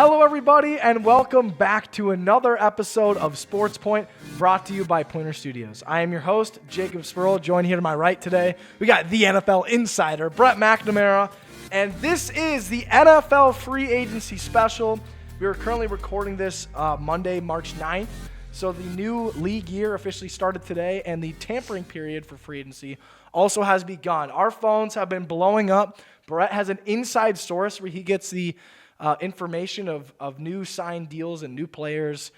Hello, everybody, and welcome back to another episode of Sports Point, brought to you by Pointer Studios. I am your host, Jacob Spoerl, joined here to my right today. We got the NFL insider, Brett McNamara, and this is the NFL free agency special. We are currently recording this Monday, March 9th, so the new league year officially started today, and the tampering period for free agency also has begun. Our phones have been blowing up. Brett has an inside source where he gets the information of new signed deals and new players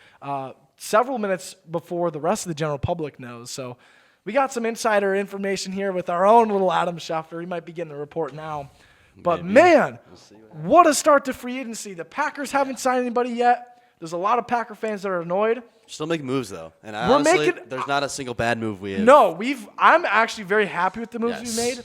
several minutes before the rest of the general public knows. So we got some insider information here with our own little Adam Schefter. He might be getting the report now. But man, what a start to free agency. The Packers haven't signed anybody yet. There's a lot of Packer fans that are annoyed. Still making moves, though. And honestly, there's not a single bad move we have. No, I'm actually very happy with the moves we made.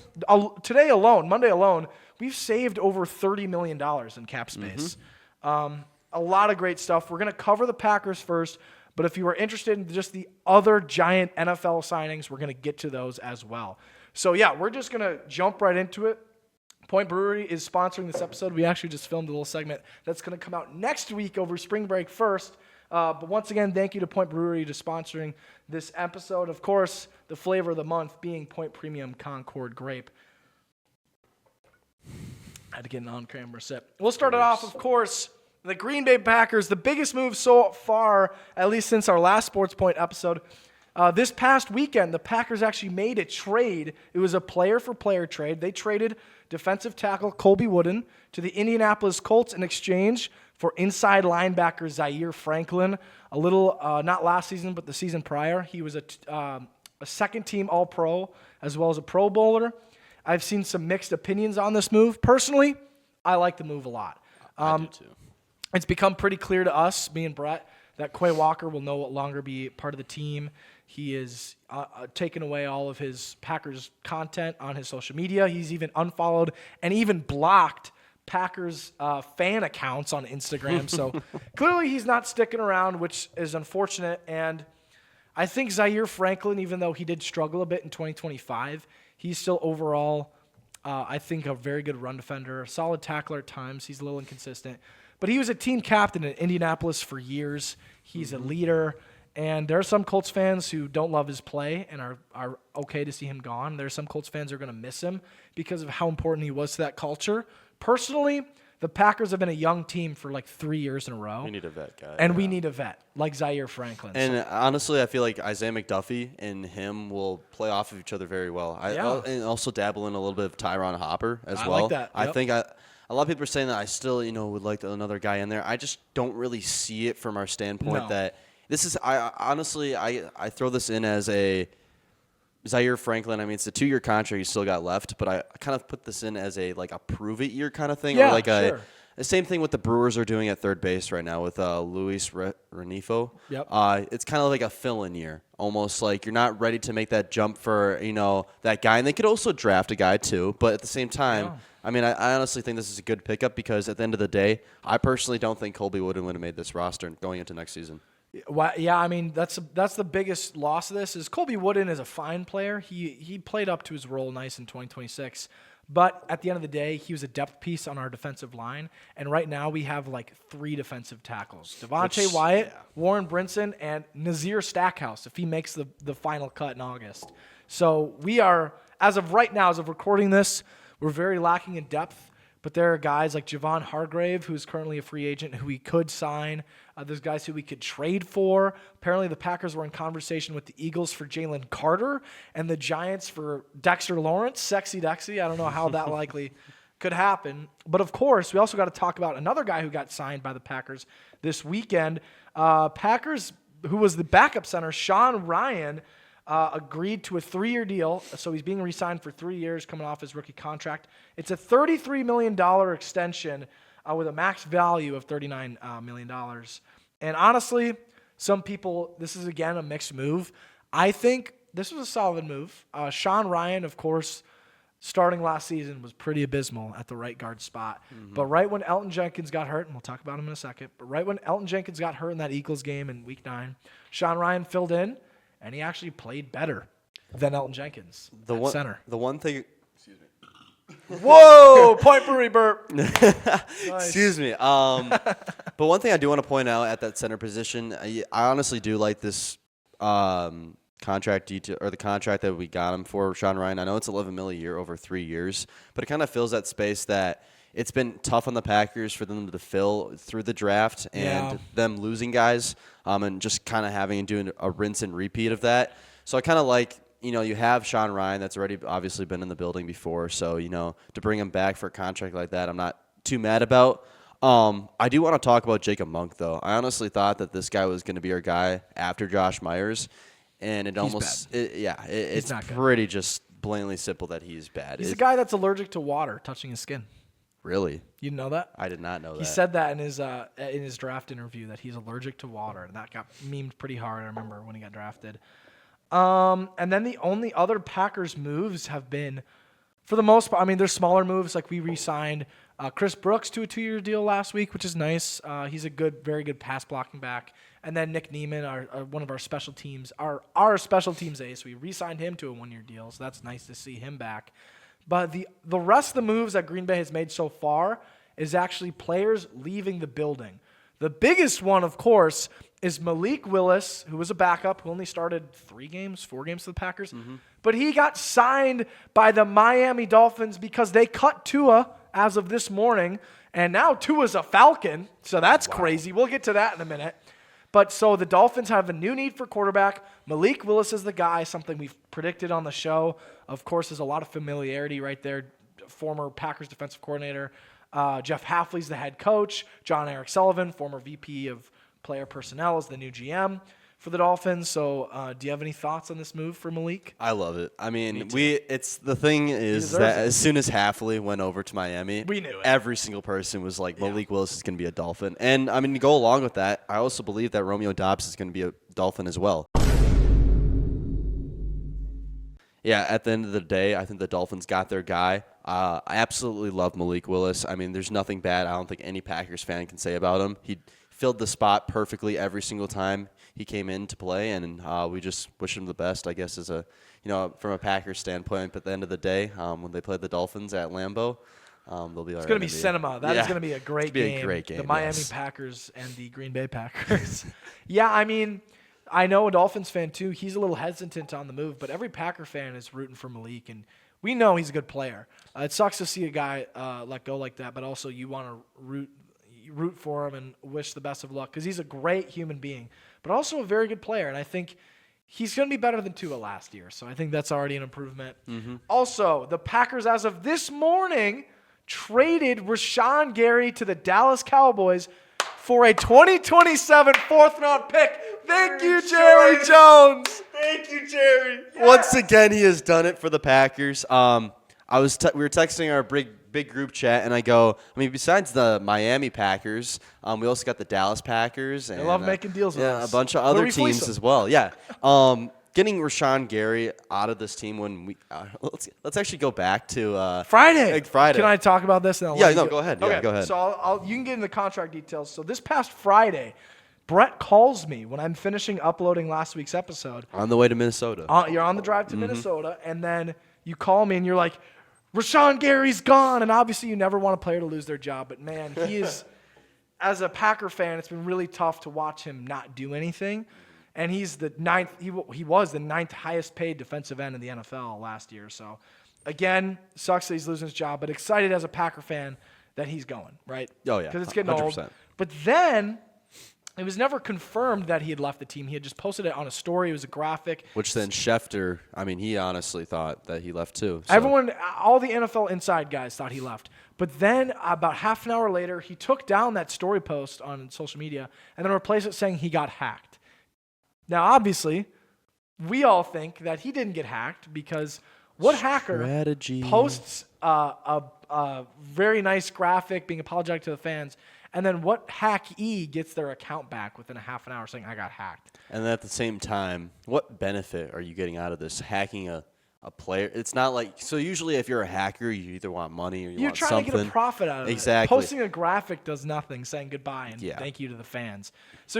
Today alone, Monday alone, we've saved over $30 million in cap space. A lot of great stuff. We're going to cover the Packers first, but if you are interested in just the other giant NFL signings, we're going to get to those as well. So, yeah, we're just going to jump right into it. Point Brewery is sponsoring this episode. We actually just filmed a little segment that's going to come out next week over spring break first. But once again, thank you to Point Brewery for sponsoring this episode. Of course, the flavor of the month being Point Premium Concord Grape. I had to get an on-camera sip. We'll start it off, of course, the Green Bay Packers, the biggest move so far, at least since our last Sports Point episode. This past weekend, the Packers actually made a trade. It was a player-for-player trade. They traded defensive tackle Colby Wooden to the Indianapolis Colts in exchange for inside linebacker Zaire Franklin. A little, not last season, but the season prior. He was a second-team All-Pro as well as a Pro Bowler. I've seen some mixed opinions on this move. Personally, I like the move a lot. I do too. It's become pretty clear to us, me and Brett, that Quay Walker will no longer be part of the team. He is taken away all of his Packers content on his social media. He's even unfollowed and even blocked Packers fan accounts on Instagram. So clearly he's not sticking around, which is unfortunate. And I think Zaire Franklin, even though he did struggle a bit in 2025, he's still overall, I think, a very good run defender, a solid tackler at times. He's a little inconsistent. But he was a team captain in Indianapolis for years. He's a leader. And there are some Colts fans who don't love his play and are okay to see him gone. There are some Colts fans who are going to miss him because of how important he was to that culture. Personally, the Packers have been a young team for like 3 years in a row. We need a vet guy. And we need a vet, like Zaire Franklin. And honestly, I feel like Isaiah McDuffie and him will play off of each other very well. And also dabble in a little bit of Tyron Hopper as well. I like that. Yep. I think a lot of people are saying that I still, would like another guy in there. I just don't really see it from our standpoint that this is, I throw this in as a Zaire Franklin. I mean, it's a 2-year contract he's still got left, but I kind of put this in as a prove it year kind of thing. Yeah, or like sure. The same thing what the Brewers are doing at third base right now with Luis Renifo. Yep. It's kind of like a fill-in year, almost like you're not ready to make that jump for, that guy. And they could also draft a guy too, but at the same time, I mean, I honestly think this is a good pickup because at the end of the day, I personally don't think Colby would have made this roster going into next season. Well, yeah, I mean, that's the biggest loss of this is Colby Wooden is a fine player. He played up to his role nice in 2026. But at the end of the day, he was a depth piece on our defensive line. And right now we have like 3 defensive tackles. Devontae Wyatt, Warren Brinson, and Nazir Stackhouse if he makes the final cut in August. So we are, as of right now, as of recording this, we're very lacking in depth. But there are guys like Javon Hargrave, who's currently a free agent, who we could sign. There's guys who we could trade for. Apparently, the Packers were in conversation with the Eagles for Jalen Carter and the Giants for Dexter Lawrence. Sexy Dexy. I don't know how that likely could happen. But, of course, we also got to talk about another guy who got signed by the Packers this weekend. Packers, who was the backup center, Rhyan, agreed to a 3-year deal, so he's being re-signed for 3 years coming off his rookie contract. It's a $33 million extension with a max value of $39 million. And honestly, some people, this is, again, a mixed move. I think this was a solid move. Rhyan, of course, starting last season was pretty abysmal at the right guard spot. But right when Elton Jenkins got hurt, and we'll talk about him in a second, but right when Elton Jenkins got hurt in that Eagles game in Week 9, Rhyan filled in, and he actually played better than Elton Jenkins at center. The one thing... Excuse me. Whoa! Point Brewery burp. Nice. Excuse me. But one thing I do want to point out at that center position, I honestly do like this contract detail or the contract that we got him for Rhyan. I know it's $11 million a year over 3 years, but it kind of fills that space that it's been tough on the Packers for them to fill through the draft and them losing guys and just kind of having to do a rinse and repeat of that. So I kind of like, you have Rhyan that's already obviously been in the building before. So, to bring him back for a contract like that, I'm not too mad about. I do want to talk about Jacob Monk, though. I honestly thought that this guy was going to be our guy after Josh Myers. And it's pretty just blatantly simple that he's bad. He's a guy that's allergic to water touching his skin. Really? You didn't know that? I did not know that. He said that in his draft interview that he's allergic to water, and that got memed pretty hard. I remember when he got drafted. And then the only other Packers moves have been, for the most part, there's smaller moves like we re-signed Chris Brooks to a 2-year deal last week, which is nice. He's a very good pass blocking back. And then Nick Neiman, one of our special teams, our special teams ace, we re-signed him to a 1-year deal, so that's nice to see him back. But the rest of the moves that Green Bay has made so far is actually players leaving the building. The biggest one, of course, is Malik Willis, who was a backup, who only started 4 games for the Packers. Mm-hmm. But he got signed by the Miami Dolphins because they cut Tua as of this morning, and now Tua's a Falcon, so that's crazy. We'll get to that in a minute. But so the Dolphins have a new need for quarterback. Malik Willis is the guy, something we've predicted on the show. Of course, there's a lot of familiarity right there. Former Packers defensive coordinator. Jeff Hafley's the head coach. John Eric Sullivan, former VP of player personnel, is the new GM for the Dolphins. So do you have any thoughts on this move for Malik? I love it. It's the thing is that as soon as Hafley went over to Miami, we knew it. Every single person was like, Malik Willis is going to be a Dolphin. And to go along with that, I also believe that Romeo Doubs is going to be a Dolphin as well. Yeah, at the end of the day, I think the Dolphins got their guy. I absolutely love Malik Willis. There's nothing bad I don't think any Packers fan can say about him. He filled the spot perfectly every single time he came in to play, and we just wish him the best, I guess, as from a Packers standpoint. But at the end of the day, when they play the Dolphins at Lambeau, they'll be all right. It's going to be cinema. That is going to be a great game. A great game. The Miami Packers and the Green Bay Packers. I know a Dolphins fan too. He's a little hesitant on the move, but every Packer fan is rooting for Malik, and we know he's a good player. It sucks to see a guy let go like that, but also you want to root for him and wish the best of luck because he's a great human being, but also a very good player, and I think he's going to be better than Tua last year, so I think that's already an improvement. Mm-hmm. Also, the Packers, as of this morning, traded Rashan Gary to the Dallas Cowboys for a 2027 4th-round pick. Thank you, Jerry Jones. Thank you, Jerry. Yes. Once again, he has done it for the Packers. We were texting our big group chat, and I go, besides the Miami Packers, we also got the Dallas Packers. And, they love making deals with us. A bunch of other teams as well. Yeah. Getting Rashan Gary out of this team when we let's actually go back to Friday. Friday. Can I talk about this? And go ahead. Okay. Yeah, go ahead. So you can get into contract details. So this past Friday, Brett calls me when I'm finishing uploading last week's episode. On the way to Minnesota. You're on the drive to Minnesota, and then you call me and you're like, Rashan Gary's gone. And obviously you never want a player to lose their job, but man, he is, as a Packer fan, it's been really tough to watch him not do anything. And he's the 9th. He was the 9th highest paid defensive end in the NFL last year. So, again, sucks that he's losing his job, but excited as a Packer fan that he's going, right? Oh yeah, because it's getting 100%. old. But then it was never confirmed that he had left the team. He had just posted it on a story. It was a graphic. Which then Schefter, he honestly thought that he left too. So. Everyone, all the NFL inside guys thought he left. But then about half an hour later, he took down that story post on social media and then replaced it saying he got hacked. Now, obviously, we all think that he didn't get hacked because what hacker posts a very nice graphic being apologetic to the fans, and then what hackee gets their account back within a half an hour saying, I got hacked? And at the same time, what benefit are you getting out of this, hacking a player? It's not like, so usually if you're a hacker, you either want money or you want something. You're trying to get a profit out of it. Exactly. Posting a graphic does nothing, saying goodbye and thank you to the fans. So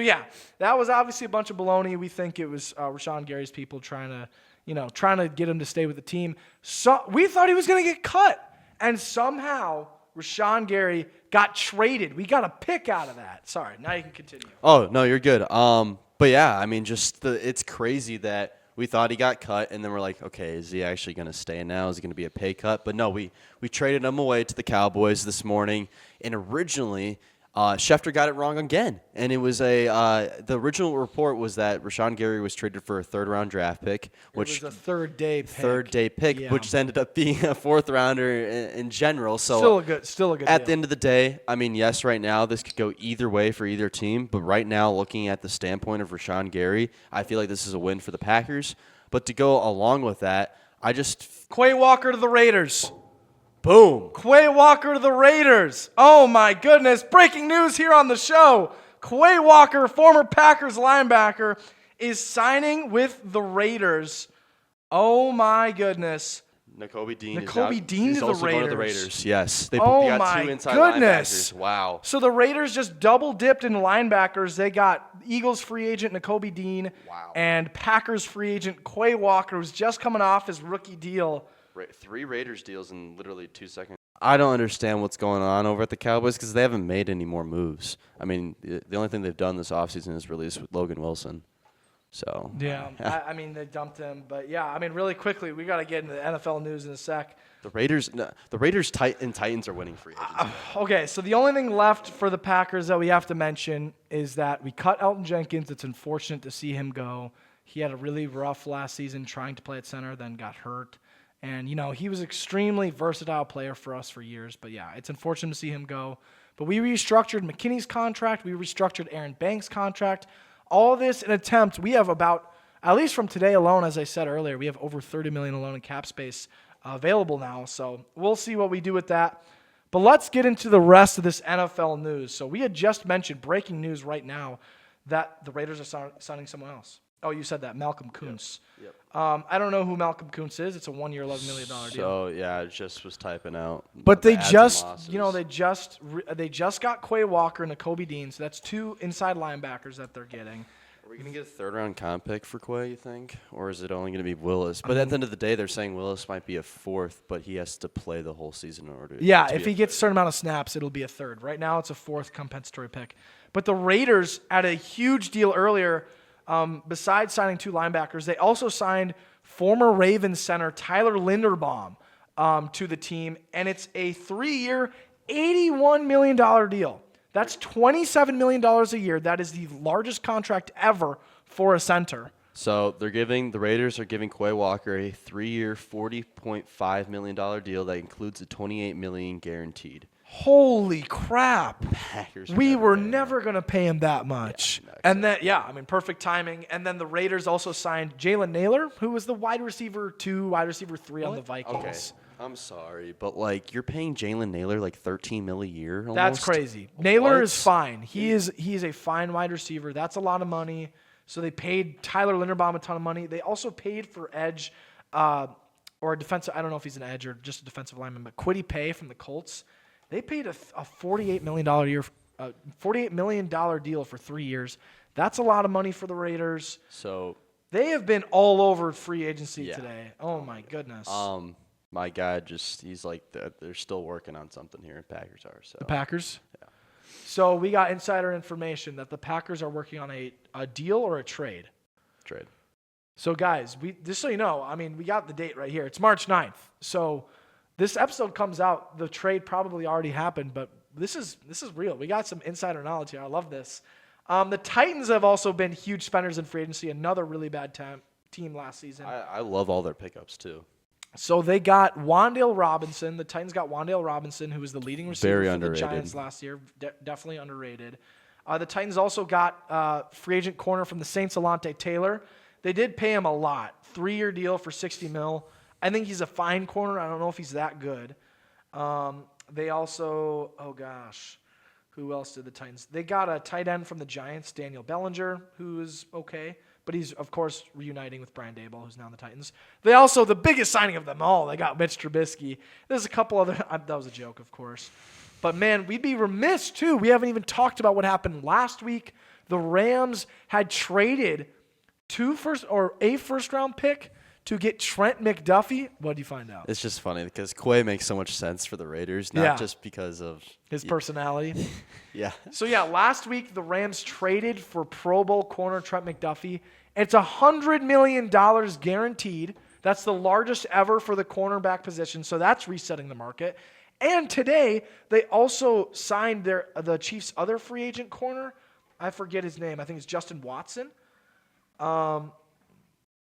that was obviously a bunch of baloney. We think it was Rashan Gary's people trying to get him to stay with the team. So we thought he was going to get cut, and somehow Rashan Gary got traded. We got a pick out of that. Sorry, now you can continue. Oh, no, you're good. But yeah, I mean, it's crazy that we thought he got cut, and then we're like, okay, is he actually going to stay now? Is it going to be a pay cut? But no, we traded him away to the Cowboys this morning, and originally Schefter got it wrong again. And it was the original report was that Rashan Gary was traded for a third-round draft pick, which it was a third-day pick. Third-day pick, Yeah. which ended up being a fourth-rounder in general. So Still a good at deal. the end of the day, I mean, yes, right now this could go either way for either team. But right now, looking at the standpoint of Rashan Gary, I feel like this is a win for the Packers. But to go along with that, Quay Walker to the Raiders. boom. Quay Walker to the Raiders. Oh, my goodness. Breaking news here on the show. Quay Walker, former Packers linebacker, is signing with the Raiders. Oh, my goodness. Nakobe Dean Nakobe is out. Dean He's to the also going to the Raiders. Raiders. Yes. They Oh, got my two inside goodness. linebackers. Wow. So the Raiders just double dipped in linebackers. They got Eagles free agent Nakobe Dean Wow. and Packers free agent Quay Walker, who's just coming off his rookie deal. 3 Raiders deals in literally 2 seconds. I don't understand what's going on over at the Cowboys because they haven't made any more moves. I mean, the only thing they've done this offseason is release Logan Wilson. So Yeah, I mean, they dumped him. But, yeah, I mean, really quickly, we got to get into the NFL news in a sec. the Raiders and Titans are winning free agency. Okay, so the only thing left for the Packers that we have to mention is that we cut Elton Jenkins. It's unfortunate to see him go. He had a really rough last season trying to play at center, then got hurt. And, you know, he was an extremely versatile player for us for years. But, yeah, it's unfortunate to see him go. But we restructured McKinney's contract. We restructured Aaron Banks' contract. All this in attempt, we have about, at least from today alone, as I said earlier, we have over $30 million alone in cap space available now. So we'll see what we do with that. But let's get into the rest of this NFL news. So we had just mentioned breaking news right now that the Raiders are signing someone else. Oh, you said that, Malcolm Kuntz. Yep. I don't know who Malcolm Kuntz is. It's a 1-year, $11 million deal. So yeah, I just was typing out. But the they adds and just, losses. you know, they just got Quay Walker and Nakobe Dean. So that's 2 inside linebackers that they're getting. Are we gonna get a third-round comp pick for Quay? You think, or is it only gonna be Willis? But at the end of the day, they're saying Willis might be a fourth, but he has to play the whole season in order. Yeah, to if be he gets a certain amount of snaps, it'll be a third. Right now, it's a 4th compensatory pick. But the Raiders had a huge deal earlier. Besides signing 2 linebackers, they also signed former Ravens center Tyler Linderbaum to the team, and it's a 3-year, $81 million deal. That's $27 million a year. That is the largest contract ever for a center. So the Raiders are giving Quay Walker a 3-year, $40.5 million deal that includes a $28 million guaranteed. Holy crap. Packers We were never going to pay him that much. Yeah, no, And then, yeah, I mean, perfect timing. And then the Raiders also signed Jalen Naylor, who was the wide receiver 2, wide receiver 3 on the Vikings. Okay, I'm sorry, but like you're paying Jalen Naylor like $13 million a year. Almost? That's crazy. Naylor What? is fine. He is a fine wide receiver. That's a lot of money. So they paid Tyler Linderbaum a ton of money. They also paid for edge or a defensive. I don't know if he's an edge or just a defensive lineman, but Kwity Paye from the Colts. They paid a $48 million $48 million deal for 3 years. That's a lot of money for the Raiders. So They have been all over free agency Yeah. today. Oh my goodness. my guy he's like they're still working on something here. Packers are so. The Packers? Yeah. So we got insider information that the Packers are working on a deal or a trade. Trade. So guys, just so you know, I mean, we got the date right here. It's March 9th. So this episode comes out, the trade probably already happened, but this is real. We got some insider knowledge here. I love this. The Titans have also been huge spenders in free agency, another really bad team last season. I love all their pickups too. So they got Wan'Dale Robinson. The Titans got Wan'Dale Robinson, who was the leading receiver Very for underrated. the Giants last year. Definitely underrated. The Titans also got free agent corner from the Saints, Alante Taylor. They did pay him a lot. 3-year deal for $60 million. I think he's a fine corner. I don't know if he's that good. They also, who else did the Titans? They got a tight end from the Giants, Daniel Bellinger, who is okay. But he's, of course, reuniting with Brian Daboll, who's now in the Titans. They also, the biggest signing of them all, they got Mitch Trubisky. There's a couple other, that was a joke, of course. But, man, we'd be remiss, too. We haven't even talked about what happened last week. The Rams had traded a first-round pick to get Trent McDuffie. What did you find out? It's just funny because Quay makes so much sense for the Raiders, not just because of his personality. Yeah. So, yeah, last week the Rams traded for Pro Bowl corner Trent McDuffie. It's $100 million guaranteed. That's the largest ever for the cornerback position, so that's resetting the market. And today, they also signed the Chiefs' other free agent corner. I forget his name. I think it's Justin Watson.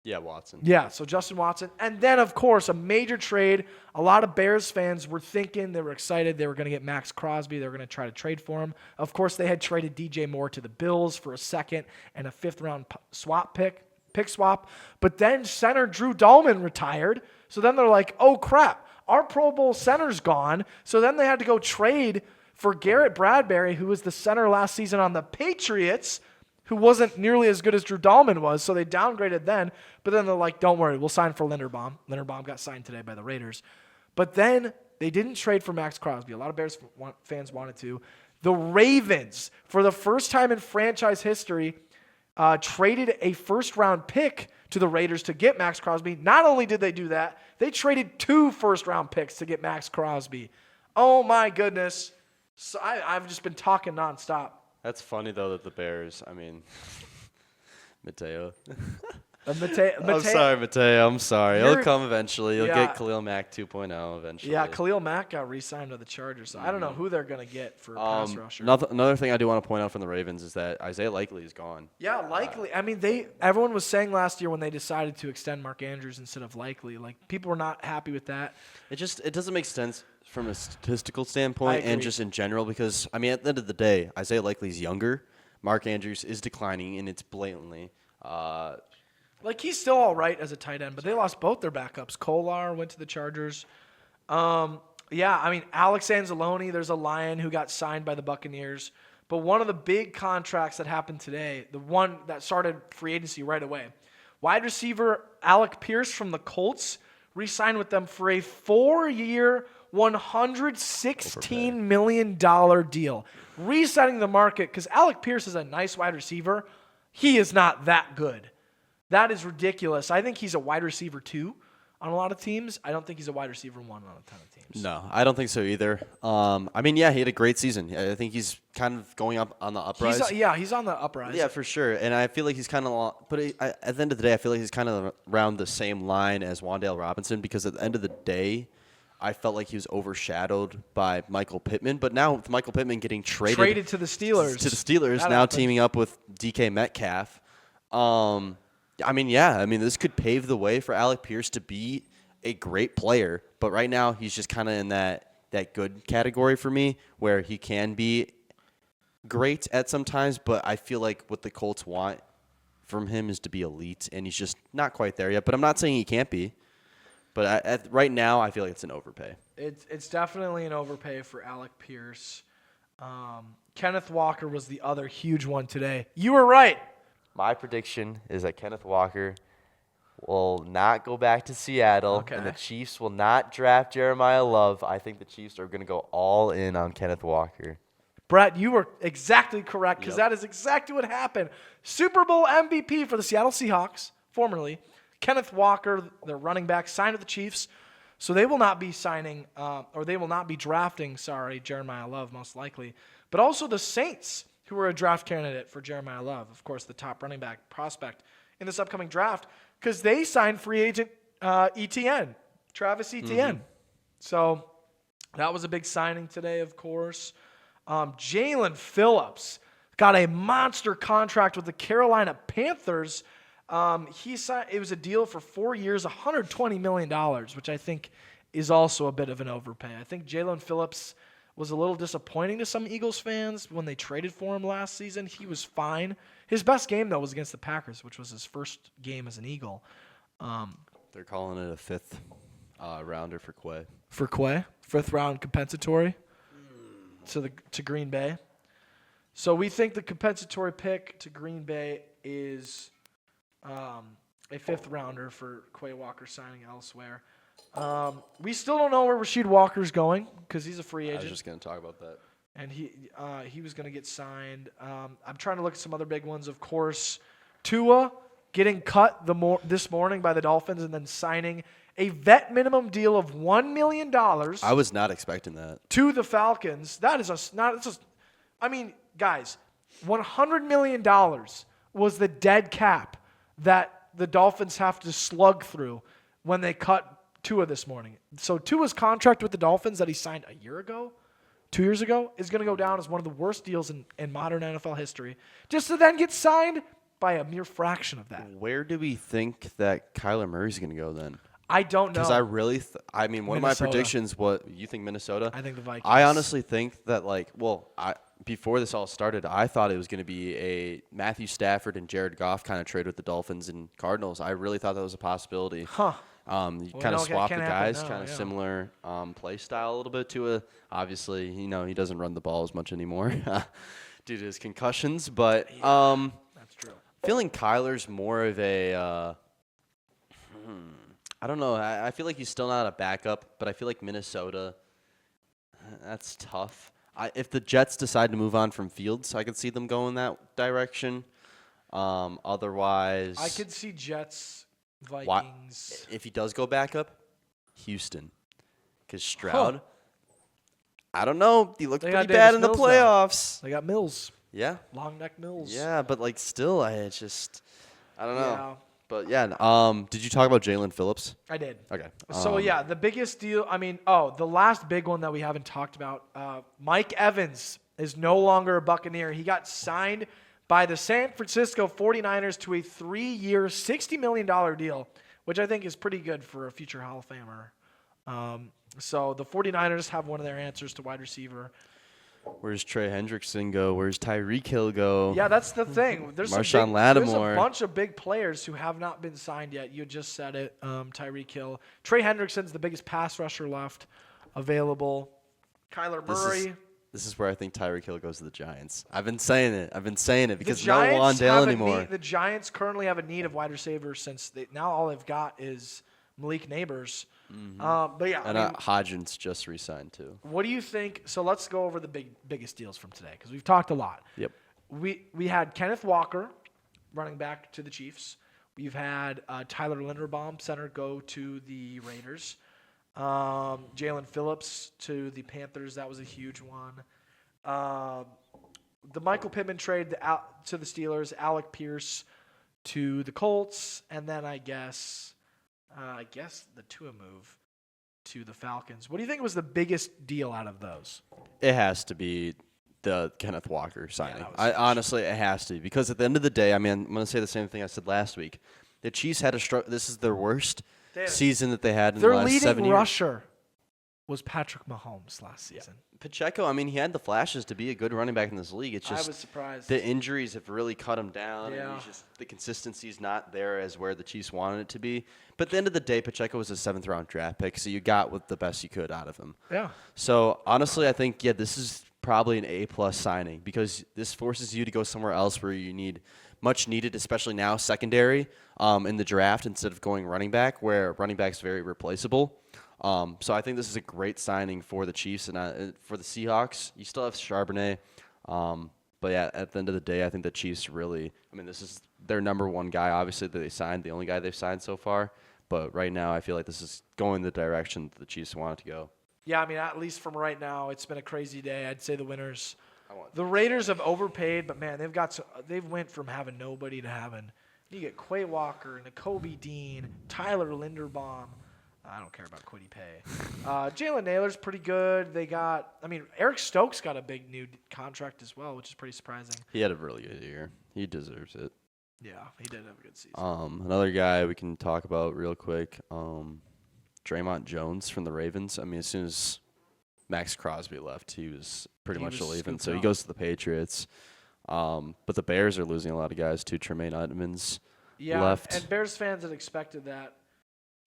Yeah, Watson. Yeah, so Justin Watson. And then, of course, a major trade. A lot of Bears fans were thinking, they were excited, they were going to get Max Crosby. They were going to try to trade for him. Of course, they had traded DJ Moore to the Bills for a second and a fifth-round pick swap. But then center Drew Dahlman retired. So then they're like, oh, crap. Our Pro Bowl center's gone, so then they had to go trade for Garrett Bradbury, who was the center last season on the Patriots, who wasn't nearly as good as Drew Dahlman was, so they downgraded then. But then they're like, don't worry, we'll sign for Linderbaum. Linderbaum got signed today by the Raiders. But then they didn't trade for Max Crosby. A lot of Bears fans wanted to. The Ravens, for the first time in franchise history, traded a first-round pick to the Raiders to get Max Crosby. Not only did they do that, they traded 2 first-round picks to get Max Crosby. Oh, my goodness. So I've just been talking nonstop. That's funny, though, that the Bears, I mean, Mateo. I'm sorry, Mateo. I'm sorry. He'll come eventually. You'll get Khalil Mack 2.0 eventually. Yeah, Khalil Mack got re-signed to the Chargers. So I don't know who they're going to get for pass rusher. Another thing I do want to point out from the Ravens is that Isaiah Likely is gone. Yeah, Likely. I mean, everyone was saying last year when they decided to extend Mark Andrews instead of Likely, like people were not happy with that. It doesn't make sense from a statistical standpoint and just in general because, I mean, at the end of the day, Isaiah Likely's younger. Mark Andrews is declining, and it's blatantly. Like, he's still all right as a tight end, but they lost both their backups. Kolar went to the Chargers. Yeah, I mean, Alex Anzalone, there's a Lion who got signed by the Buccaneers. But one of the big contracts that happened today, the one that started free agency right away, wide receiver Alec Pierce from the Colts re-signed with them for a 4-year, $116 million deal. Resetting the market, because Alec Pierce is a nice wide receiver. He is not that good. That is ridiculous. I think he's a wide receiver 2 on a lot of teams. I don't think he's a wide receiver 1 on a ton of teams. No, I don't think so either. I mean, yeah, he had a great season. I think he's kind of going up on the uprise. He's on the uprise. Yeah, for sure. And I feel like he's kind of – but at the end of the day, I feel like he's kind of around the same line as Wan'Dale Robinson because at the end of the day, I felt like he was overshadowed by Michael Pittman. But now with Michael Pittman getting traded to the Steelers. Now teaming up with DK Metcalf. I mean, this could pave the way for Alec Pierce to be a great player. But right now, he's just kind of in that good category for me where he can be great at some times. But I feel like what the Colts want from him is to be elite, and he's just not quite there yet. But I'm not saying he can't be. But right now, I feel like it's an overpay. It's definitely an overpay for Alec Pierce. Kenneth Walker was the other huge one today. You were right. My prediction is that Kenneth Walker will not go back to Seattle, and the Chiefs will not draft Jeremiah Love. I think the Chiefs are going to go all in on Kenneth Walker. Brett, you were exactly correct because that is exactly what happened. Super Bowl MVP for the Seattle Seahawks, formerly. Kenneth Walker, their running back, signed with the Chiefs. So they will not be drafting Jeremiah Love, most likely. But also the Saints, who were a draft candidate for Jeremiah Love, of course, the top running back prospect in this upcoming draft, because they signed free agent Etienne, Travis Etienne. Mm-hmm. So that was a big signing today, of course. Jalen Phillips got a monster contract with the Carolina Panthers. He signed, it was a deal for 4 years, $120 million, which I think is also a bit of an overpay. I think Jalen Phillips was a little disappointing to some Eagles fans when they traded for him last season. He was fine. His best game, though, was against the Packers, which was his first game as an Eagle. They're calling it a fifth rounder for Quay. For Quay? Fifth round compensatory to Green Bay. So we think the compensatory pick to Green Bay is a fifth rounder for Quay Walker signing elsewhere. We still don't know where Rasheed Walker's going because he's a free agent. I was just going to talk about that. And he was going to get signed. I'm trying to look at some other big ones. Of course, Tua getting cut this morning by the Dolphins and then signing a vet minimum deal of $1 million I was not expecting that. to the Falcons. That is guys, $100 million was the dead cap that the Dolphins have to slug through when they cut Tua this morning. So Tua's contract with the Dolphins that he signed a year ago, 2 years ago, is going to go down as one of the worst deals in modern NFL history, just to then get signed by a mere fraction of that. Where do we think that Kyler Murray's going to go then? I don't know. Because I really, one of my Minnesota. predictions, you think Minnesota? I think the Vikings. I honestly think that, before this all started, I thought it was going to be a Matthew Stafford and Jared Goff kind of trade with the Dolphins and Cardinals. I really thought that was a possibility. Huh. You kind of swap the guys, kind of similar play style a little bit to a. Obviously, he doesn't run the ball as much anymore due to his concussions. But that's true. Feeling Kyler's more of a. I don't know. I feel like he's still not a backup, but I feel like Minnesota. That's tough. If the Jets decide to move on from Fields, I could see them going that direction. Otherwise, I could see Jets, Vikings. If he does go back up, Houston. Because Stroud, I don't know. He looked pretty bad in the playoffs. They got Mills. Yeah. Long neck Mills. Yeah, but still, I don't know. Yeah. But yeah, did you talk about Jalen Phillips? I did. Okay. So the biggest deal, the last big one that we haven't talked about, Mike Evans is no longer a Buccaneer. He got signed by the San Francisco 49ers to a 3-year, $60 million deal, which I think is pretty good for a future Hall of Famer. So the 49ers have one of their answers to wide receiver. Where's Trey Hendrickson go? Where's Tyreek Hill go? Yeah, that's the thing. There's Marshawn Lattimore. There's a bunch of big players who have not been signed yet. You just said it. Tyreek Hill. Trey Hendrickson's the biggest pass rusher left available. Kyler Murray. This is where I think Tyreek Hill goes to the Giants. I've been saying it because no Wandale anymore. The Giants currently have a need of wide receivers since now all they've got is Malik Neighbors. But yeah, and Hodgins just re-signed too. What do you think? So let's go over the biggest deals from today because we've talked a lot. Yep. We had Kenneth Walker, running back to the Chiefs. We've had Tyler Linderbaum, center, go to the Raiders. Jalen Phillips to the Panthers. That was a huge one. The Michael Pittman trade to the Steelers. Alec Pierce to the Colts, and then I guess the Tua move to the Falcons. What do you think was the biggest deal out of those? It has to be the Kenneth Walker signing. Yeah, Honestly, it has to, because at the end of the day, I'm going to say the same thing I said last week. The Chiefs had a struggle. This is their worst season that they had in the last 7 years. Their leading rusher was Patrick Mahomes last season. Yeah. Pacheco, he had the flashes to be a good running back in this league. It's just I was surprised. The injuries have really cut him down. Yeah. And the consistency's not there as where the Chiefs wanted it to be. But at the end of the day, Pacheco was a 7th-round draft pick, so you got what the best you could out of him. Yeah. So, honestly, I think, this is probably an A-plus signing because this forces you to go somewhere else where you need much needed, especially now, secondary in the draft instead of going running back, where running back's very replaceable. So I think this is a great signing for the Chiefs and for the Seahawks. You still have Charbonnet. But yeah, at the end of the day, I think the Chiefs really, this is their number one guy, obviously, that they signed, the only guy they've signed so far. But right now, I feel like this is going the direction that the Chiefs want it to go. Yeah, at least from right now, it's been a crazy day. I'd say the winners. The Raiders have overpaid, but man, they've went from having nobody to having. You get Quay Walker, Nakobe Dean, Tyler Linderbaum. I don't care about Quiddy Pay. Jalen Naylor's pretty good. They got, Eric Stokes got a big new contract as well, which is pretty surprising. He had a really good year. He deserves it. Yeah, he did have a good season. Another guy we can talk about real quick, Draymond Jones from the Ravens. As soon as Max Crosby left, he was pretty much leaving. So he goes to the Patriots. But the Bears are losing a lot of guys too. Tremaine Edmonds left. And Bears fans had expected that.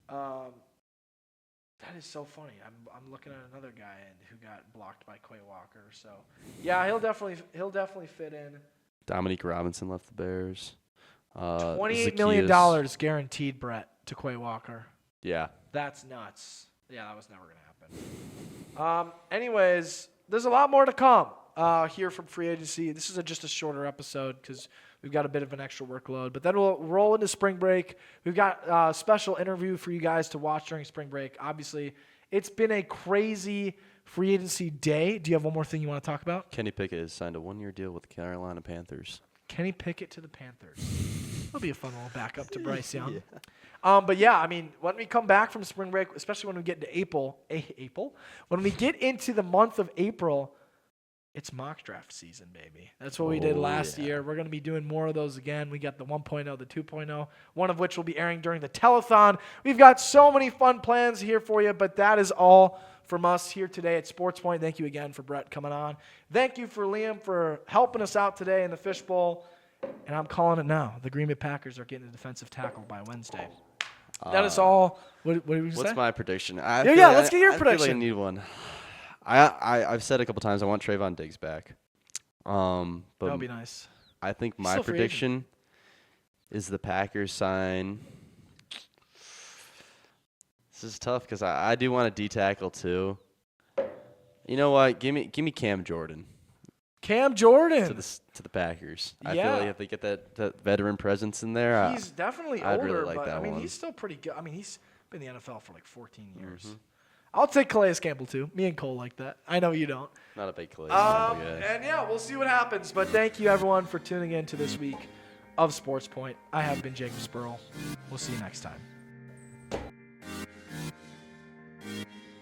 That is so funny. I'm looking at another guy who got blocked by Quay Walker. So yeah, he'll definitely fit in. Dominique Robinson left the Bears. $28 million guaranteed, Brett, to Quay Walker. Yeah. That's nuts. Yeah, that was never going to happen. Anyways, there's a lot more to come here from free agency. This is just a shorter episode because we've got a bit of an extra workload. But then we'll roll into spring break. We've got a special interview for you guys to watch during spring break. Obviously, it's been a crazy free agency day. Do you have one more thing you want to talk about? Kenny Pickett has signed a 1-year deal with the Carolina Panthers. Kenny Pickett to the Panthers. That'll be a fun little backup to Bryce Young. But yeah, I mean, when we come back from spring break, especially when we get into April, when we get into the month of April, it's mock draft season, baby. That's what we did last year. We're going to be doing more of those again. We got the 1.0, the 2.0, one of which will be airing during the telethon. We've got so many fun plans here for you, but that is all from us here today at Sports Point. Thank you again for Brett coming on. Thank you for Liam for helping us out today in the fishbowl. And I'm calling it now. The Green Bay Packers are getting a defensive tackle by Wednesday. That is all. What did you say? What's my prediction? Let's get your prediction. I feel like I need one. I've said a couple times I want Trayvon Diggs back. But that would be nice. I think my prediction is the Packers sign. This is tough because I do want a D tackle too. You know what? Give me Cam Jordan. Cam Jordan to the Packers. I feel like if they get that veteran presence in there, he's definitely I'd older, really like but that one. he's still pretty good. I mean, he's been in the NFL for like 14 years. Mm-hmm. I'll take Calais Campbell too. Me and Cole like that. I know you don't. Not a big Calais Campbell guy. And yeah, we'll see what happens. But thank you everyone for tuning in to this week of Sports Point. I have been Jacob Spoerl. We'll see you next time.